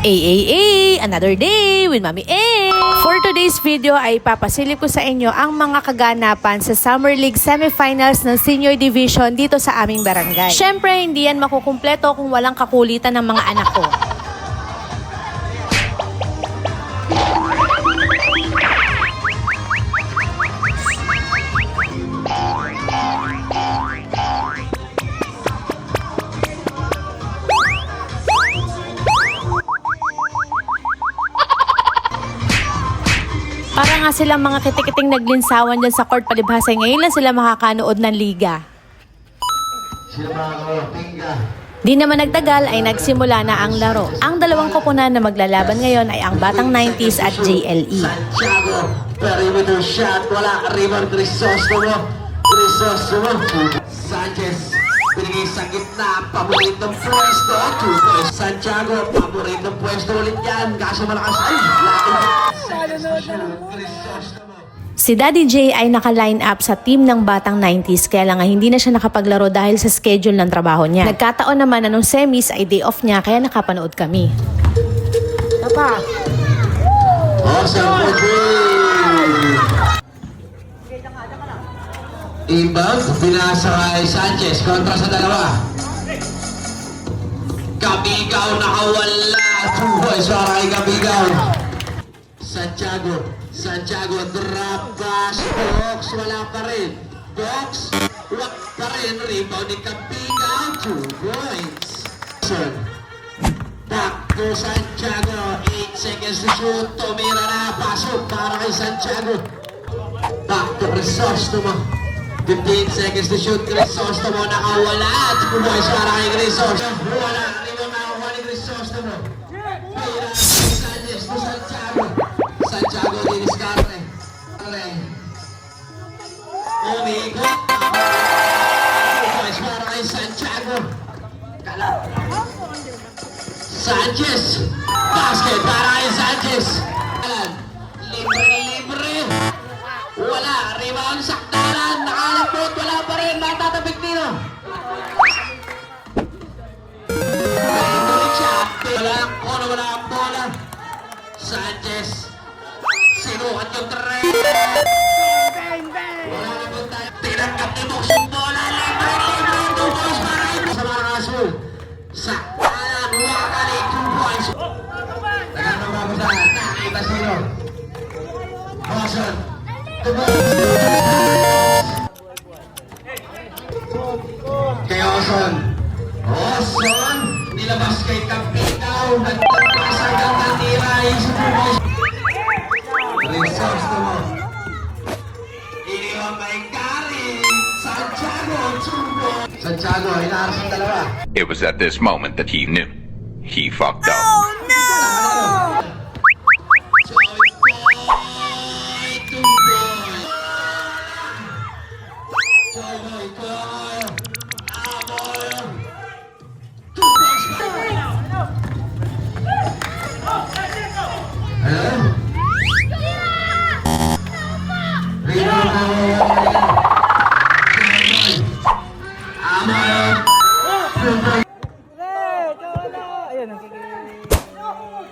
Another day with Mami A. For today's video ay papasilip ko sa inyo ang mga kaganapan sa Summer League Semifinals ng Senior Division dito sa aming barangay. Syempre, hindi yan makukumpleto kung walang kakulitan ng mga anak ko. Para nga silang mga kitikiting naglinsawan dyan sa court palibhasa. Ngayon lang sila makakanood ng liga. Di naman nagtagal ay nagsimula na ang laro. Ang dalawang koponan na maglalaban ngayon ay ang Batang 90s at JLE. Santiago, perimeter shot, wala. Rebound, Crisostomo. Sanchez, binigay sa gitna, paboritong pwesto. Santiago, paboritong pwesto ulit yan. Kaso malakas, ay, Si Daddy J ay naka-line up sa team ng Batang 90s kaya lang hindi na siya nakapaglaro dahil sa schedule ng trabaho niya. Nagkataon naman na nung semis ay day off niya kaya nakapanood kami. Papa! Awesome for three! Ibang, pinasa kay Sanchez kontra sa dalawa. Kabigaw nakawala. 2 points para kay Kabigaw. Santiago, drop pass, box, wala pa rin. Box, wak pa rin. Rebound ni Kabigaw, 2 points. Back to Santiago, 8 seconds to shoot. Tumira na, pasok para kay Santiago. Back to Crisostomo. 15 seconds to shoot. Crisostomo nakawala. 2 points para kay Crisostomo. Wala, rebound nakakuha ni Crisostomo. Pira kay Sanchez to Santiago. Santiago diniskarte. Umikot. 2 points para kay Santiago. Sanchez. Basket para kay Sanchez. Libre. Wala. Rebound sakdalan. Nakalapot. Wala pa rin. Matatabik dito. Wala ang bola. Sanchez. Sinukat yung tren. Wala na po tayo. Tinangkap ni Box yung bola. Libre. 2 points para kay sa mga kasul. Sakdalan. Wakali. 2 points. Nagkakababasahan. Nakita sino. Boston. Kay Oson, nilabas kay Kapigaw, nagtapas hanggang natira yung supervisor. Crisostomo. Iniwan kay Gary. Santiago, inaarap ang dalawa. It was at this moment that he knew. He fucked up.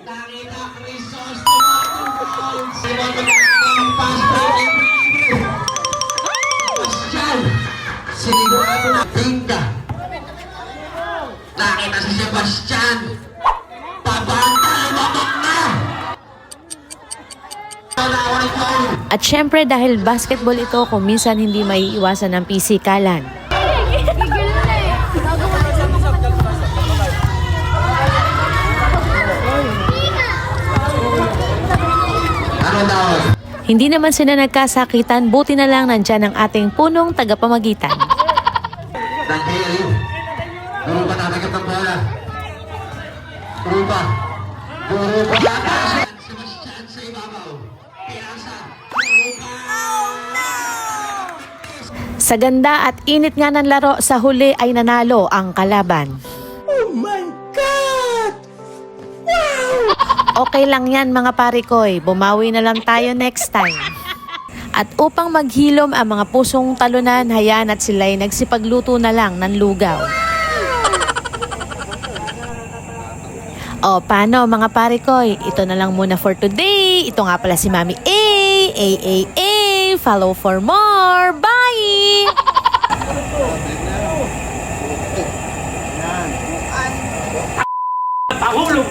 Nakita Crisostomo. Sinigurado na Pinga. Nakita si Sebastian. Pabanta, lumabak na. At syempre dahil basketball ito kung minsan hindi may iwasan ng pisikalan. Hindi naman sila nagkasakitan, buti na lang nandyan ang ating punong tagapamagitan. Daniel, Guru pa natagat ng bola. Guru pa. Sebastian sa ibabaw. Pinasa. Sa ganda at init nga ng laro, sa huli ay nanalo ang kalaban. Oh my God! Wow! Okay lang yan mga parikoy, bumawi na lang tayo next time. At upang maghilom ang mga pusong talunan, hayaan at sila'y nagsipagluto na lang ng lugaw. O, paano mga pare ko? Ito na lang muna for today. Ito nga pala si Mami A. Follow for more. Bye! Pahulog!